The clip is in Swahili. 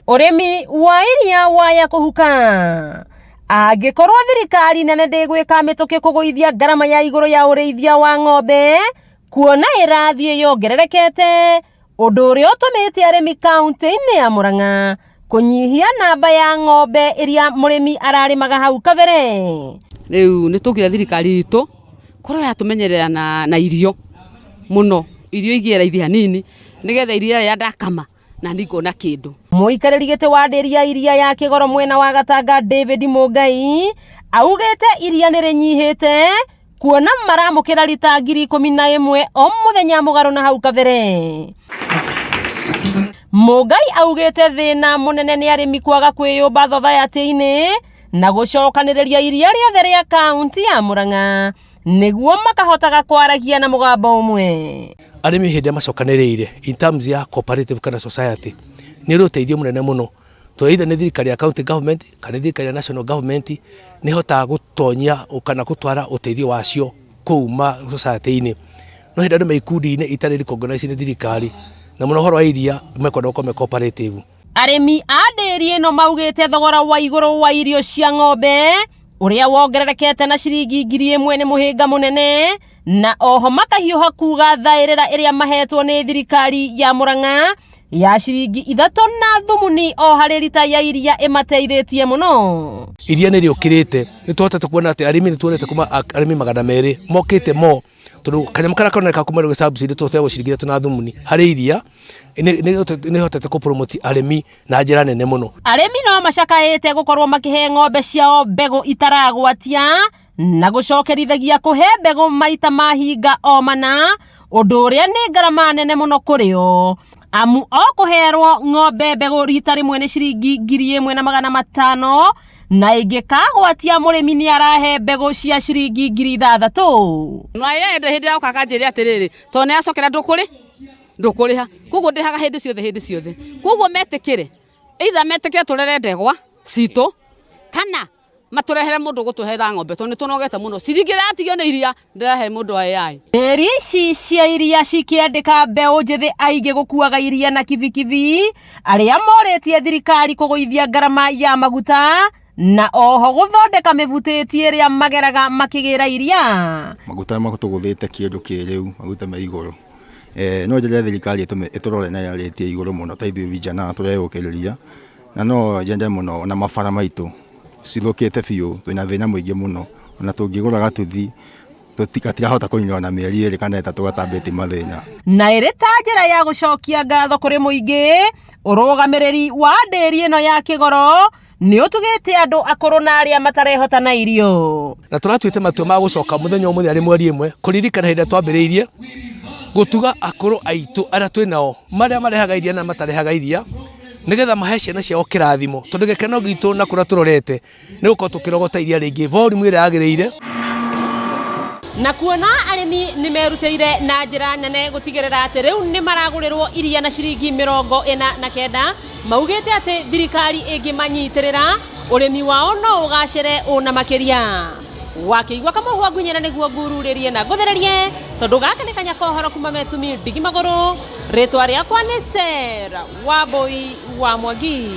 Urimi wa iria waya kuhuka. Angikorwo thirikari nene ndigwika mituki kuguithia garama ya iguru ya urithia wa ng'ombe, kuona irathie yongererekete, undu uria utumite arimi kaunti-ini ya Murang'a kunyihia namba ya ng'ombe iria murimi ararimaga hau kabere. Riu nitukira thirikari itu korwo yatumenyerera na irio muno, irio igiera ithi hanini nigetha iria ya ndakama na nikona kindu. Muikariri giti wa nderi ya iria ya Kigoro mwena wa Gatanga David Mugai augete iria nirinyihite kuona maramukira lita 11,000 o muthenya mugaru na hau kabere. Mugai augete thina munene ni arimi kwaga kwiyumba society-ini na gucokaniriria iria riothe ria kaunti ya Murang'a niguo makahotaga kwaragia na mugambo umwe. Arimi hindi macokaniriire in terms ya cooperative kana society ni ruteithio munene muno to either ni thirikari ya county government kana thirikari ya national government ni hota gutonya kana gutwara uteithio wacio kuuma society-ini no hindi andu meikundi-ini itari recognized ni thirikari na muno horo iria mekwenda gukome cooperative. Arimi a nderi ino maugite thogora wa iguru wa irio cia ng'ombe uria wongererekete na ciringi 1,000 ni muhinga munene, na oho makahiuha kuga thairira iria mahetwo ni thirikari ya Murang'a ya ciringi 3 na thumuni o hari lita ya iria imateithitie muno. Iria ni riukirite ni tuhotete kuona ati arimi ni tuonete kuma arimi 200 mokite mo tondu kanyama kana koneka kumerwe subsidy tutoya guciringi 3 na thumuni hari iria ni hotete ku promote arimi na njira nene muno. Arimi no macakaite gukorwo makihe ng'ombe ciao mbegu itaragwatia na gucokerithagia kuhe mbegu maita mahinga o mana, undu uria ni garama nene muno kurio. Amu o kuherwo ng'ombe mbegu rita rimwe ni ciringi 1,500 na ingikagwatia murimi ni arahe mbegu cia ciringi 6,000. Na yende hindi ya kakanjiri atiriri to ne acokera ndukuriha kugo ndihaga hindi ciothe kugo metikire either metikire turere ndegwa cito kana maturehere mundu gutuhetha ng'ombe to ni tunogete muno ciringira atigio ni iria ndahe mundu ayai. Nderi ici cia iria cikiandika mbeu njithi aige gukuaga iria na kibikibi aria moretie thirikari kuguithia garama ya maguta na oho guthondeka mivutitie iria mageraga makigira iria. Maguta magutuguthite kindu kiriu maguta me iguru no njira thirikari iturore na yaretie iguru muno taithio vijana tureyukiriria na no jende muno na mafara maitu cilukite biu twina thina muingi muno na tungigura gatuthi tutikatihota kunywa na mieri iri kana itatu gatambiti mathina. Na iri ta njira ya gucokia ngatho kuri muingi urugamiriri wa nderi ino ya Kigoro ni utugite andu akuru na aria matarehota na irio na turatuite matua ma gucoka muthenya umwe ari mweri imwe kuririkana hindi twambiriirie gutuga akuru aitu aria twinao maria marehaga iria na matarehaga iria nigetha mahe ciana ciao kirathimo tondu gekeno gitu na kura turorete ni gukorwo tukirogota iria ringi volume ira yagiriire na kuona arimi ni merutire na njira nene gutigirira ati riu ni maragurirwo iria na ciringi 49 maugite ati thirikari ingimanyitirira urimi wao no ugacire una makiria. Wakiigua kamuhwa ngunyera niguo ngururirie na nguthererie tondu gaka ni kanya kohoro kuma Metumi Ndigi Maguru. Ritwa riakwa ni Sera Wambui wa Mwangi.